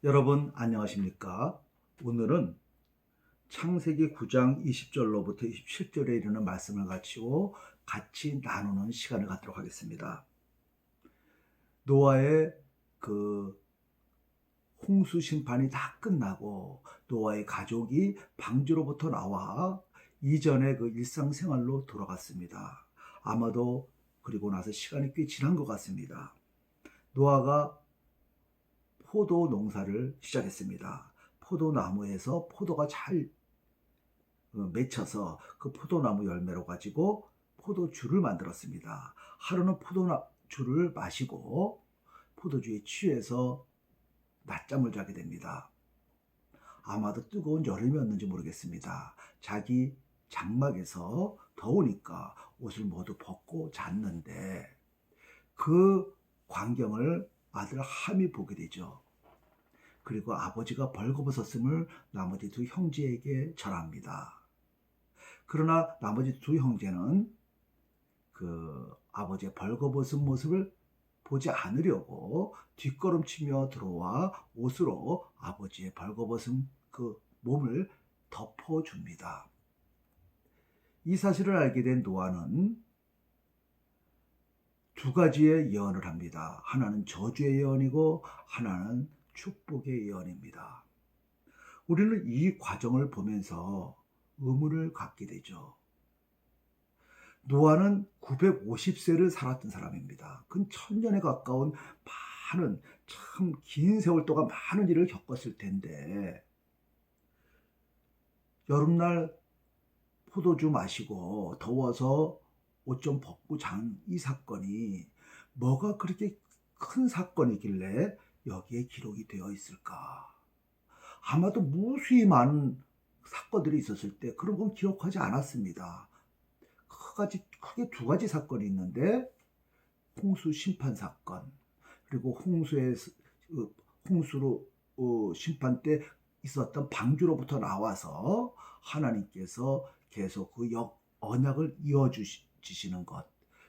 여러분 안녕하십니까? 오늘은 창세기 9장 20절로부터 27절에 이르는 말씀을 가지고 같이 나누는 시간을 갖도록 하겠습니다. 노아의 그 홍수 심판이 다 끝나고 노아의 가족이 방주로부터 나와 이전의 그 일상생활로 돌아갔습니다. 아마도 그리고 나서 시간이 꽤 지난 것 같습니다. 노아가 포도 농사를 시작했습니다. 포도나무에서 포도가 잘 맺혀서 그 포도나무 열매로 가지고 포도주를 만들었습니다. 하루는 포도주를 마시고 포도주에 취해서 낮잠을 자게 됩니다. 아마도 뜨거운 여름이었는지 모르겠습니다. 자기 장막에서 더우니까 옷을 모두 벗고 잤는데 그 광경을 아들 함이 보게 되죠. 그리고 아버지가 벌거벗었음을 나머지 두 형제에게 전합니다. 그러나 나머지 두 형제는 그 아버지의 벌거벗은 모습을 보지 않으려고 뒷걸음치며 들어와 옷으로 아버지의 벌거벗은 그 몸을 덮어줍니다. 이 사실을 알게 된 노아는 두 가지의 예언을 합니다. 하나는 저주의 예언이고 하나는 축복의 예언입니다. 우리는 이 과정을 보면서 의문을 갖게 되죠. 노아는 950세를 살았던 사람입니다. 근 1000년에 가까운 많은 참 긴 세월 동안 많은 일을 겪었을 텐데 여름날 포도주 마시고 더워서 옷 좀 벗고 잔 이 사건이 뭐가 그렇게 큰 사건이길래 여기에 기록이 되어 있을까? 아마도 무수히 많은 사건들이 있었을 때 그런 건 기록하지 않았습니다. 크게 두 가지 사건이 있는데 홍수 심판 사건 그리고 홍수로 심판 때 있었던 방주로부터 나와서 하나님께서 계속 그 언약을 이어주시는 것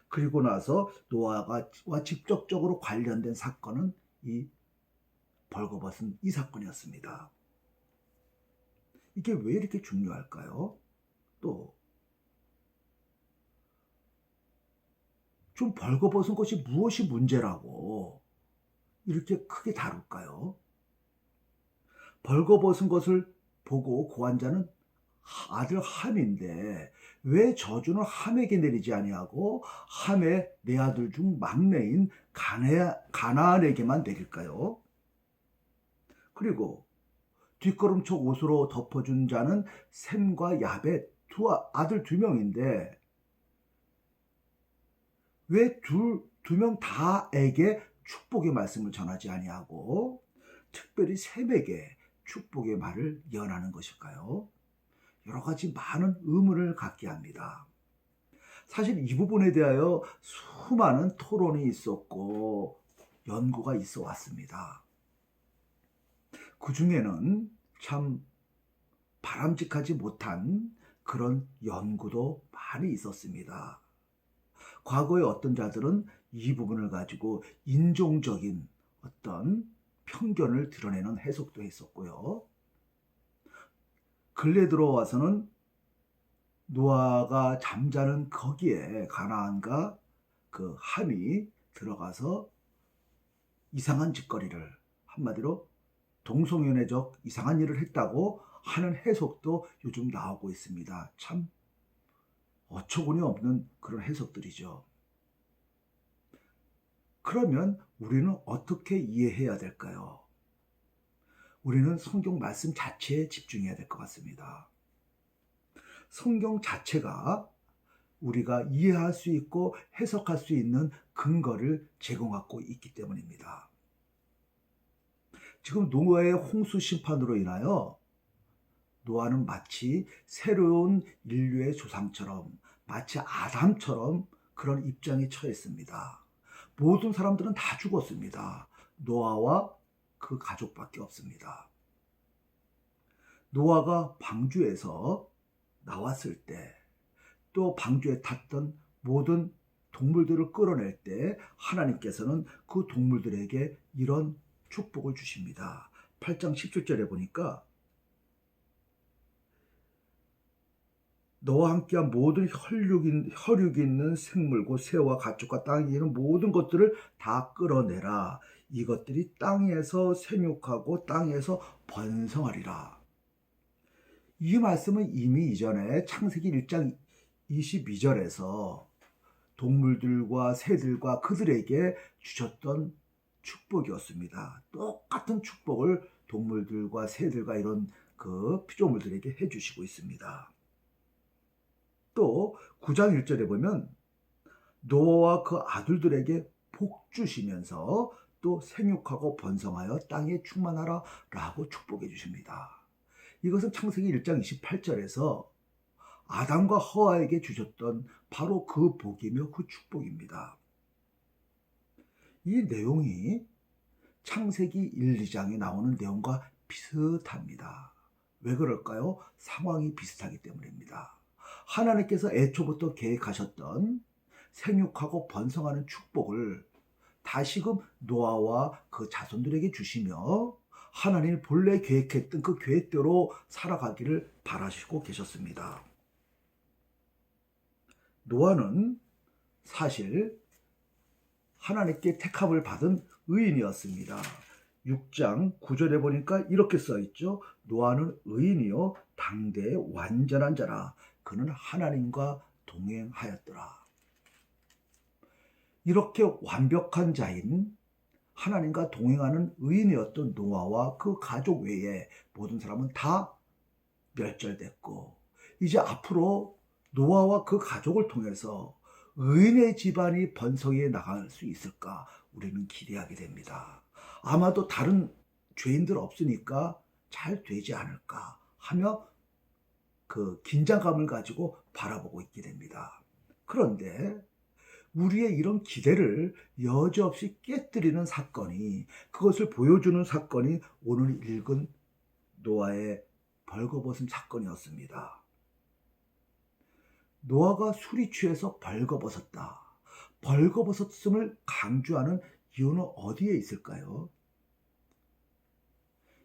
그리고 나서 노아와 직접적으로 관련된 사건은 이 벌거벗은 이 사건이었습니다. 이게 왜 이렇게 중요할까요? 또 좀 벌거벗은 것이 무엇이 문제라고 이렇게 크게 다룰까요? 벌거벗은 것을 보고 고한 자는 아들 함인데 왜 저주는 함에게 내리지 아니하고 함의 네 아들 중 막내인 가나안에게만 내릴까요? 그리고 뒷걸음쳐 옷으로 덮어준 자는 셈과 야벳 아들 두 명인데 왜 두 명 다에게 축복의 말씀을 전하지 아니하고 특별히 셈에게 축복의 말을 예언하는 것일까요? 여러 가지 많은 의문을 갖게 합니다. 사실 이 부분에 대하여 수많은 토론이 있었고 연구가 있어 왔습니다. 그 중에는 참 바람직하지 못한 그런 연구도 많이 있었습니다. 과거의 어떤 자들은 이 부분을 가지고 인종적인 어떤 편견을 드러내는 해석도 했었고요. 근래 들어와서는 노아가 잠자는 거기에 가나안과 그 함이 들어가서 이상한 짓거리를 한마디로 동성연애적 이상한 일을 했다고 하는 해석도 요즘 나오고 있습니다. 참 어처구니 없는 그런 해석들이죠. 그러면 우리는 어떻게 이해해야 될까요? 우리는 성경 말씀 자체에 집중해야 될 것 같습니다. 성경 자체가 우리가 이해할 수 있고 해석할 수 있는 근거를 제공하고 있기 때문입니다. 지금 노아의 홍수 심판으로 인하여 노아는 마치 새로운 인류의 조상처럼 마치 아담처럼 그런 입장에 처했습니다. 모든 사람들은 다 죽었습니다. 노아와 그 가족밖에 없습니다. 노아가 방주에서 나왔을 때 또 방주에 탔던 모든 동물들을 끌어낼 때 하나님께서는 그 동물들에게 이런 축복을 주십니다. 8장 17절에 보니까 너와 함께한 모든 혈육 있는 생물고 새와 가축과 땅에 있는 모든 것들을 다 끌어내라. 이것들이 땅에서 생육하고 땅에서 번성하리라. 이 말씀은 이미 이전에 창세기 1장 22절에서 동물들과 새들과 그들에게 주셨던 축복이었습니다. 똑같은 축복을 동물들과 새들과 이런 그 피조물들에게 해주시고 있습니다. 또 9장 1절에 보면 노아와 그 아들들에게 복 주시면서 또 생육하고 번성하여 땅에 충만하라 라고 축복해 주십니다. 이것은 창세기 1장 28절에서 아담과 하와에게 주셨던 바로 그 복이며 그 축복입니다. 이 내용이 창세기 1, 2장에 나오는 내용과 비슷합니다. 왜 그럴까요? 상황이 비슷하기 때문입니다. 하나님께서 애초부터 계획하셨던 생육하고 번성하는 축복을 다시금 노아와 그 자손들에게 주시며 하나님이 본래 계획했던 그 계획대로 살아가기를 바라시고 계셨습니다. 노아는 사실 하나님께 택함을 받은 의인이었습니다. 6장 9절에 보니까 이렇게 써있죠. 노아는 의인이요 당대의 완전한 자라. 그는 하나님과 동행하였더라. 이렇게 완벽한 자인 하나님과 동행하는 의인이었던 노아와 그 가족 외에 모든 사람은 다 멸절됐고 이제 앞으로 노아와 그 가족을 통해서 의인의 집안이 번성해 나갈 수 있을까 우리는 기대하게 됩니다. 아마도 다른 죄인들 없으니까 잘 되지 않을까 하며 그 긴장감을 가지고 바라보고 있게 됩니다. 그런데 우리의 이런 기대를 여지없이 깨뜨리는 사건이 그것을 보여주는 사건이 오늘 읽은 노아의 벌거벗음 사건이었습니다. 노아가 술이 취해서 벌거벗었다. 벌거벗었음을 강조하는 이유는 어디에 있을까요?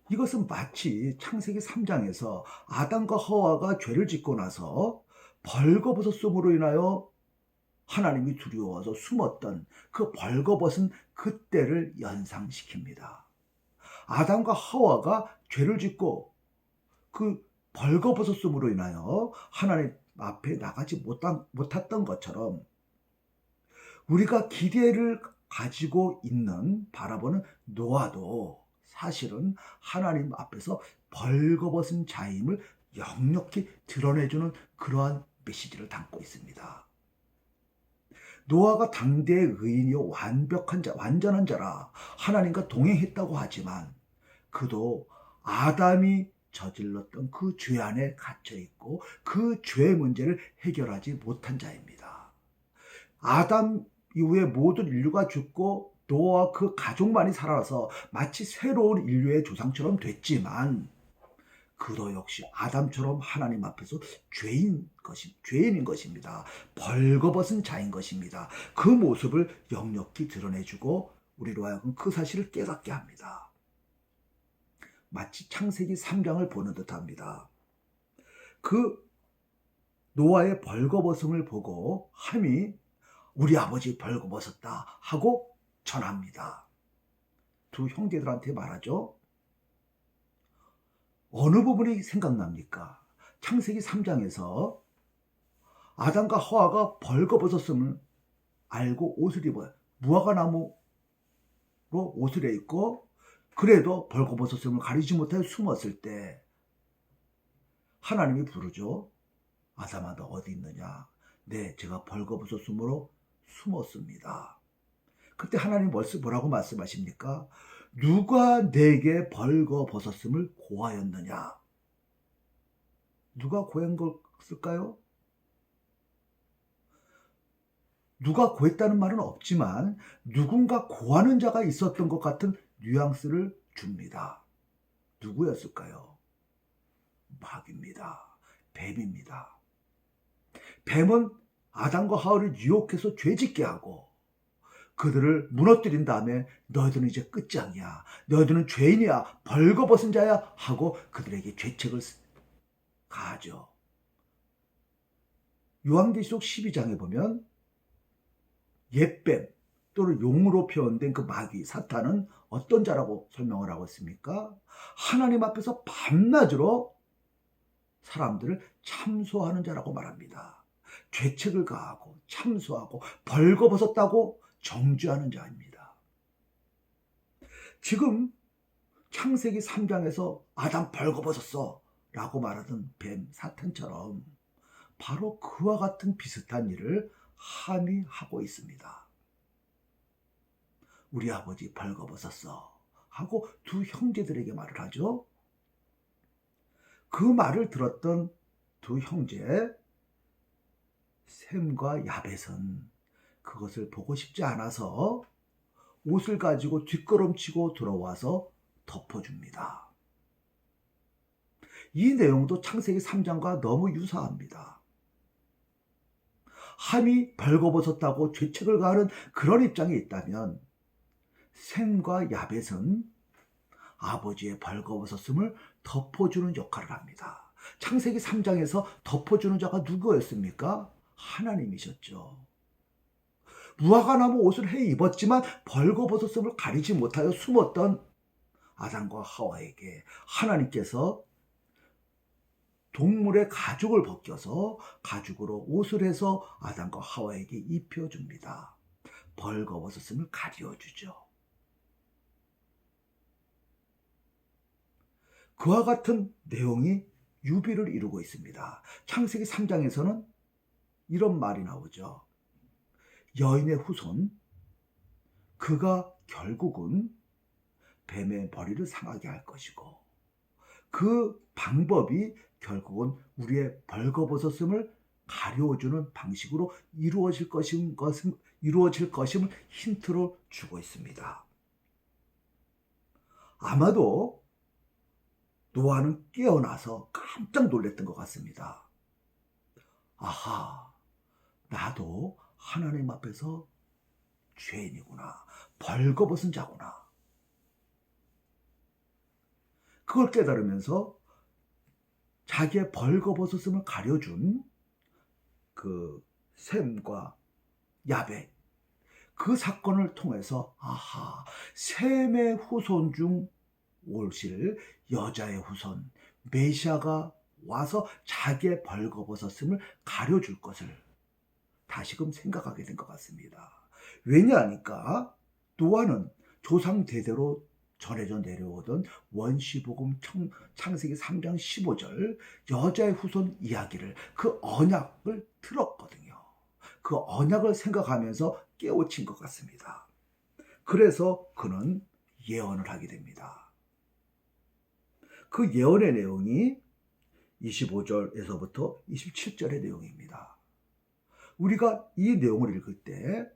이것은 마치 창세기 3장에서 아담과 하와가 죄를 짓고 나서 벌거벗었음으로 인하여 하나님이 두려워서 숨었던 그 벌거벗은 그때를 연상시킵니다. 아담과 하와가 죄를 짓고 그 벌거벗었음으로 인하여 하나님 앞에 나가지 못했던 것처럼 우리가 기대를 가지고 있는 바라보는 노아도 사실은 하나님 앞에서 벌거벗은 자임을 역력히 드러내주는 그러한 메시지를 담고 있습니다. 노아가 당대의 의인이요 완벽한 자, 완전한 자라 하나님과 동행했다고 하지만 그도 아담이 저질렀던 그 죄 안에 갇혀 있고 그 죄의 문제를 해결하지 못한 자입니다. 아담 이후에 모든 인류가 죽고 노아와 그 가족만이 살아서 마치 새로운 인류의 조상처럼 됐지만 그도 역시 아담처럼 하나님 앞에서 죄인인 것입니다. 벌거벗은 자인 것입니다. 그 모습을 역력히 드러내주고 우리로 하여금 그 사실을 깨닫게 합니다. 마치 창세기 3장을 보는 듯합니다. 그 노아의 벌거벗음을 보고 함이 우리 아버지 벌거벗었다 하고 전합니다. 두 형제들한테 말하죠. 어느 부분이 생각납니까? 창세기 3장에서 아담과 하와가 벌거벗었음을 알고 옷을 입어요. 무화과나무로 옷을 입고 그래도 벌거벗었음을 가리지 못해 숨었을 때 하나님이 부르죠. 아담아 너 어디 있느냐? 네, 제가 벌거벗었음으로 숨었습니다. 그때 하나님 뭐라고 말씀하십니까? 누가 내게 벌거벗었음을 고하였느냐? 누가 고한 것일까요? 누가 고했다는 말은 없지만 누군가 고하는 자가 있었던 것 같은 뉘앙스를 줍니다. 누구였을까요? 마귀입니다. 뱀입니다. 뱀은 아담과 하와를 유혹해서 죄짓게 하고 그들을 무너뜨린 다음에 너희들은 이제 끝장이야. 너희들은 죄인이야. 벌거벗은 자야. 하고 그들에게 죄책을 가하죠. 요한계시록 12장에 보면 옛뱀 또는 용으로 표현된 그 마귀 사탄은 어떤 자라고 설명을 하고 있습니까? 하나님 앞에서 밤낮으로 사람들을 참소하는 자라고 말합니다. 죄책을 가하고 참소하고 벌거벗었다고 정죄하는 자입니다. 지금 창세기 3장에서 아담 벌거벗었어 라고 말하던 뱀 사탄처럼 바로 그와 같은 비슷한 일을 함이 하고 있습니다. 우리 아버지 벌거벗었어 하고 두 형제들에게 말을 하죠. 그 말을 들었던 두 형제 셈과 야벳은 그것을 보고 싶지 않아서 옷을 가지고 뒷걸음치고 들어와서 덮어줍니다. 이 내용도 창세기 3장과 너무 유사합니다. 함이 벌거벗었다고 죄책을 가하는 그런 입장에 있다면 셈과 야벳은 아버지의 벌거벗었음을 덮어주는 역할을 합니다. 창세기 3장에서 덮어주는 자가 누구였습니까? 하나님이셨죠. 무화과나무 옷을 해 입었지만 벌거벗었음을 가리지 못하여 숨었던 아담과 하와에게 하나님께서 동물의 가죽을 벗겨서 가죽으로 옷을 해서 아담과 하와에게 입혀줍니다. 벌거벗었음을 가려주죠. 그와 같은 내용이 유비를 이루고 있습니다. 창세기 3장에서는 이런 말이 나오죠. 여인의 후손, 그가 결국은 뱀의 머리를 상하게 할 것이고 그 방법이 결국은 우리의 벌거벗었음을 가려주는 방식으로 이루어질 것임을 힌트로 주고 있습니다. 아마도 노아는 깨어나서 깜짝 놀랐던 것 같습니다. 아하, 나도 하나님 앞에서 죄인이구나. 벌거벗은 자구나. 그걸 깨달으면서 자기의 벌거벗었음을 가려준 그 셈과 야벳, 그 사건을 통해서 아하, 셈의 후손 중 오실 여자의 후손 메시아가 와서 자기의 벌거벗었음을 가려줄 것을 다시금 생각하게 된 것 같습니다. 왜냐하니까 노아는 조상 대대로 전해져 내려오던 원시복음 창세기 3장 15절 여자의 후손 이야기를 그 언약을 들었거든요. 그 언약을 생각하면서 깨우친 것 같습니다. 그래서 그는 예언을 하게 됩니다. 그 예언의 내용이 25절에서부터 27절의 내용입니다. 우리가 이 내용을 읽을 때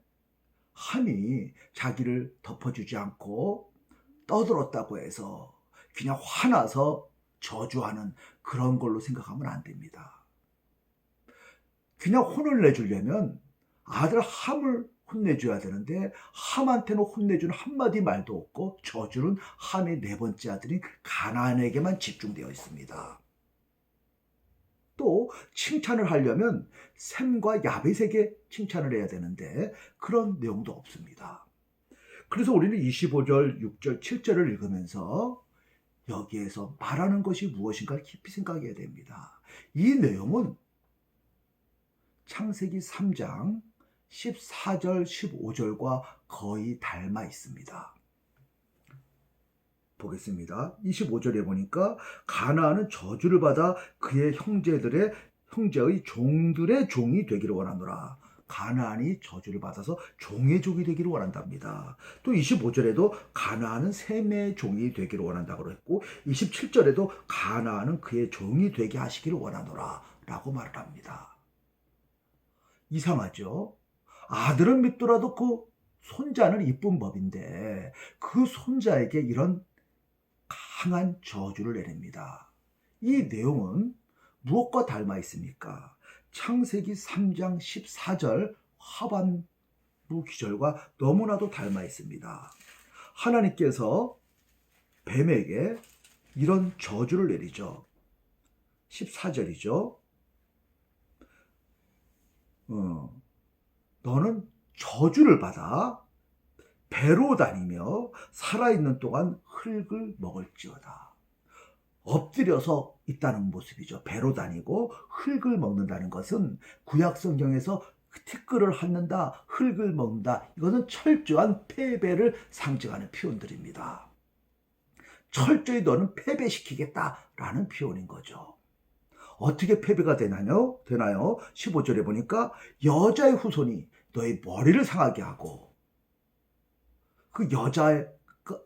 함이 자기를 덮어주지 않고 떠들었다고 해서 그냥 화나서 저주하는 그런 걸로 생각하면 안 됩니다. 그냥 혼을 내주려면 아들 함을 혼내줘야 되는데 함한테는 혼내주는 한마디 말도 없고 저주는 함의 네 번째 아들인 가나안에게만 집중되어 있습니다. 또 칭찬을 하려면 셈과 야벳에게 칭찬을 해야 되는데 그런 내용도 없습니다. 그래서 우리는 25절, 6절, 7절을 읽으면서 여기에서 말하는 것이 무엇인가 깊이 생각해야 됩니다. 이 내용은 창세기 3장 14절, 15절과 거의 닮아 있습니다. 보겠습니다. 25절에 보니까 가나안은 저주를 받아 그의 형제의 종들의 종이 되기를 원하노라. 가나안이 저주를 받아서 종의 종이 되기를 원한답니다. 또 25절에도 가나안은 셈의 종이 되기를 원한다고 했고 27절에도 가나안은 그의 종이 되게 하시기를 원하노라 라고 말을 합니다. 이상하죠? 아들은 밉더라도 그 손자는 이쁜 법인데 그 손자에게 이런 강한 저주를 내립니다. 이 내용은 무엇과 닮아 있습니까? 창세기 3장 14절 하반 기절과 너무나도 닮아 있습니다. 하나님께서 뱀에게 이런 저주를 내리죠. 14절이죠. 너는 저주를 받아 배로 다니며 살아있는 동안 흙을 먹을지어다. 엎드려서 있다는 모습이죠. 배로 다니고 흙을 먹는다는 것은 구약 성경에서 티끌을 핥는다, 흙을 먹는다. 이것은 철저한 패배를 상징하는 표현들입니다. 철저히 너는 패배시키겠다라는 표현인 거죠. 어떻게 패배가 되나요? 15절에 보니까 여자의 후손이 너의 머리를 상하게 하고 그 여자의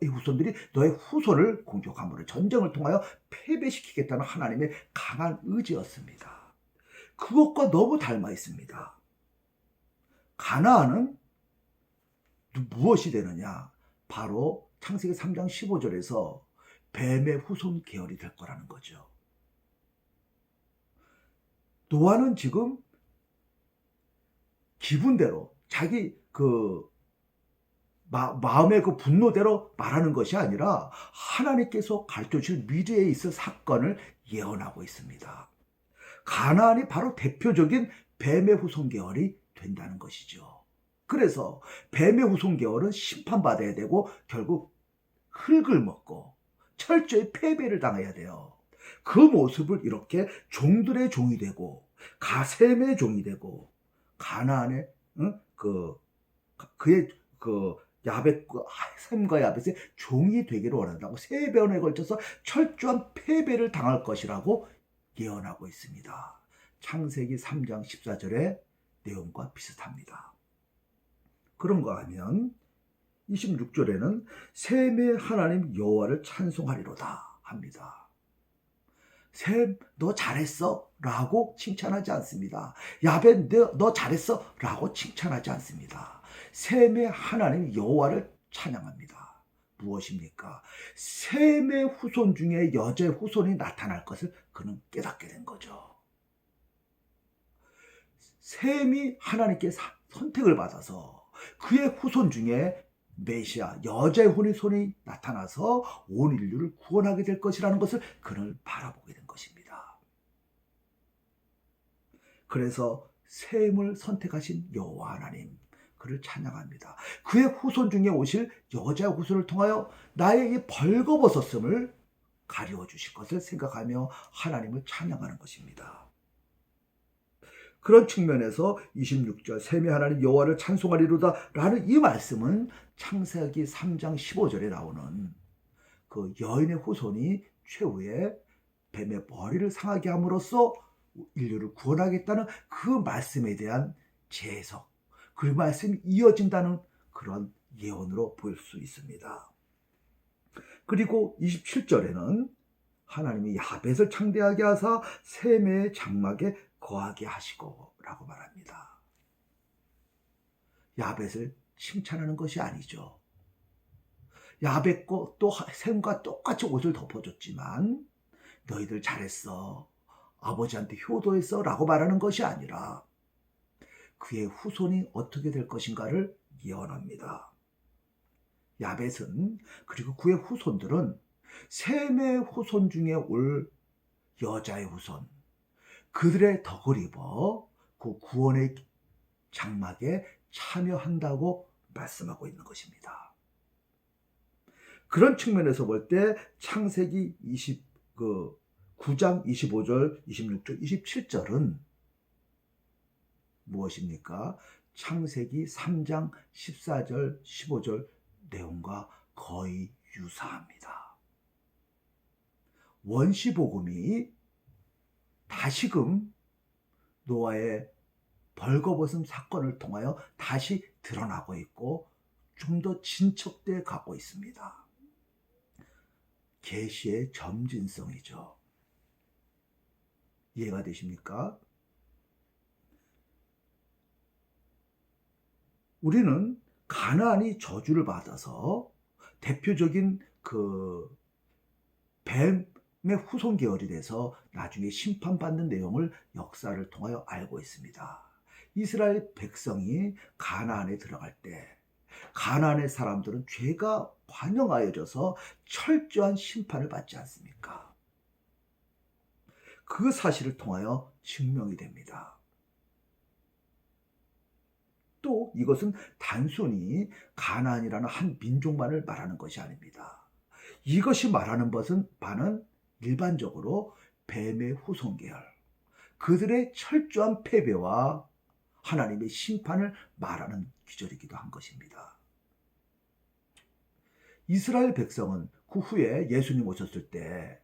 후손들이 너의 후손을 공격함으로 전쟁을 통하여 패배시키겠다는 하나님의 강한 의지였습니다. 그것과 너무 닮아 있습니다. 가나안은 무엇이 되느냐? 바로 창세기 3장 15절에서 뱀의 후손 계열이 될 거라는 거죠. 노아는 지금 기분대로 자기 마음의 그 분노대로 말하는 것이 아니라 하나님께서 가르쳐주실 미래에 있을 사건을 예언하고 있습니다. 가나안이 바로 대표적인 뱀의 후손 계열이 된다는 것이죠. 그래서 뱀의 후손 계열은 심판받아야 되고 결국 흙을 먹고 철저히 패배를 당해야 돼요. 그 모습을 이렇게 종들의 종이 되고 가셈의 종이 되고 가나안의 그의 셈과 야벳의 종이 되기를 원한다고 3번에 걸쳐서 철저한 패배를 당할 것이라고 예언하고 있습니다. 창세기 3장 14절의 내용과 비슷합니다. 그런가 하면 26절에는 셈의 하나님 여호와를 찬송하리로다 합니다. 셈, 너 잘했어 라고 칭찬하지 않습니다. 야벳, 너 잘했어 라고 칭찬하지 않습니다. 셈의 하나님 여호와를 찬양합니다. 무엇입니까? 셈의 후손 중에 여자의 후손이 나타날 것을 그는 깨닫게 된 거죠. 셈이 하나님께 선택을 받아서 그의 후손 중에 메시아, 여자의 후손이 나타나서 온 인류를 구원하게 될 것이라는 것을 그를 바라보게 된 것입니다. 그래서 셈을 선택하신 여호와 하나님, 그를 찬양합니다. 그의 후손 중에 오실 여자의 후손을 통하여 나의 이 벌거벗었음을 가리워 주실 것을 생각하며 하나님을 찬양하는 것입니다. 그런 측면에서 26절 셈의 하나님 여호와를 찬송하리로다 라는 이 말씀은 창세기 3장 15절에 나오는 그 여인의 후손이 최후에 뱀의 머리를 상하게 함으로써 인류를 구원하겠다는 그 말씀에 대한 재해석, 그 말씀이 이어진다는 그런 예언으로 보일 수 있습니다. 그리고 27절에는 하나님이 야벳을 창대하게 하사 셈의 장막에 거하게 하시고 라고 말합니다. 야벳을 칭찬하는 것이 아니죠. 야벳과 또 셈과 똑같이 옷을 덮어줬지만 너희들 잘했어, 아버지한테 효도했어 라고 말하는 것이 아니라 그의 후손이 어떻게 될 것인가를 예언합니다. 야벳은 그리고 그의 후손들은 셈의 후손 중에 올 여자의 후손, 그들의 덕을 입어 그 구원의 장막에 참여한다고 말씀하고 있는 것입니다. 그런 측면에서 볼 때 창세기 9장 25절, 26절, 27절은 무엇입니까? 창세기 3장 14절, 15절 내용과 거의 유사합니다. 원시복음이 다시금 노아의 벌거벗음 사건을 통하여 다시 드러나고 있고 좀 더 진척돼 가고 있습니다. 계시의 점진성이죠. 이해가 되십니까? 우리는 가나안이 저주를 받아서 대표적인 그 뱀의 후손 계열이 돼서 나중에 심판받는 내용을 역사를 통하여 알고 있습니다. 이스라엘 백성이 가나안에 들어갈 때 가나안의 사람들은 죄가 관영하여져서 철저한 심판을 받지 않습니까? 그 사실을 통하여 증명이 됩니다. 또 이것은 단순히 가나안이라는 한 민족만을 말하는 것이 아닙니다. 이것이 말하는 것은 바는 일반적으로 뱀의 후손 계열, 그들의 철저한 패배와 하나님의 심판을 말하는 기절이기도 한 것입니다. 이스라엘 백성은 그 후에 예수님 오셨을 때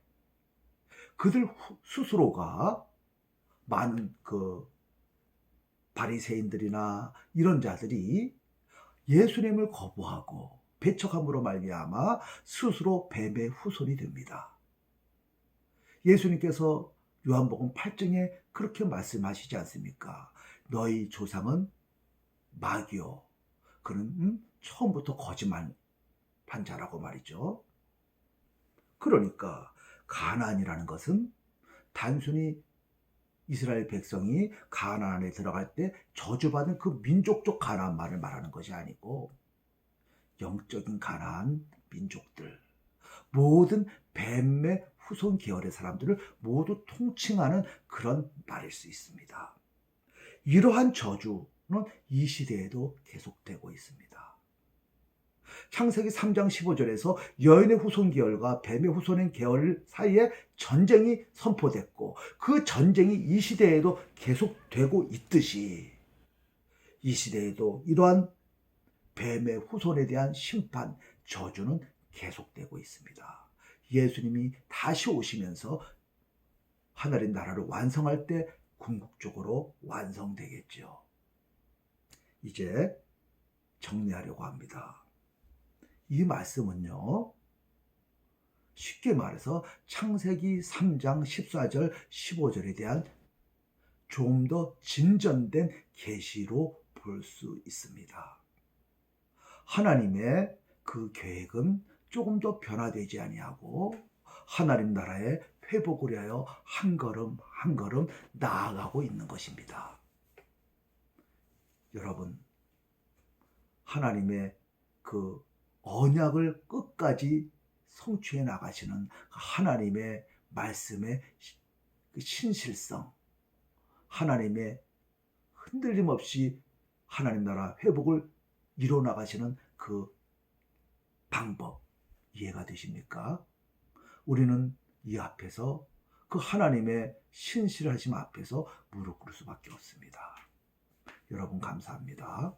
그들 스스로가 많은 바리새인들이나 이런 자들이 예수님을 거부하고 배척함으로 말미암아 스스로 뱀의 후손이 됩니다. 예수님께서 요한복음 8장에 그렇게 말씀하시지 않습니까? 너희 조상은 마귀요, 그는 처음부터 거짓말한 자라고 말이죠. 그러니까 가나안이라는 것은 단순히 이스라엘 백성이 가나안에 들어갈 때 저주받은 그 민족적 가나안만을 말하는 것이 아니고 영적인 가나안 민족들, 모든 뱀의 후손 계열의 사람들을 모두 통칭하는 그런 말일 수 있습니다. 이러한 저주는 이 시대에도 계속되고 있습니다. 창세기 3장 15절에서 여인의 후손 계열과 뱀의 후손의 계열 사이에 전쟁이 선포됐고 그 전쟁이 이 시대에도 계속되고 있듯이 이 시대에도 이러한 뱀의 후손에 대한 심판, 저주는 계속되고 있습니다. 예수님이 다시 오시면서 하늘의 나라를 완성할 때 궁극적으로 완성되겠죠. 이제 정리하려고 합니다. 이 말씀은요, 쉽게 말해서 창세기 3장 14절 15절에 대한 좀 더 진전된 계시로 볼 수 있습니다. 하나님의 그 계획은 조금 더 변화되지 아니하고 하나님 나라의 회복을 위하여 한 걸음 한 걸음 나아가고 있는 것입니다. 여러분, 하나님의 그 언약을 끝까지 성취해 나가시는 하나님의 말씀의 신실성, 하나님의 흔들림 없이 하나님 나라 회복을 이뤄 나가시는 그 방법 이해가 되십니까? 우리는 이 앞에서 그 하나님의 신실하심 앞에서 무릎 꿇을 수밖에 없습니다. 여러분 감사합니다.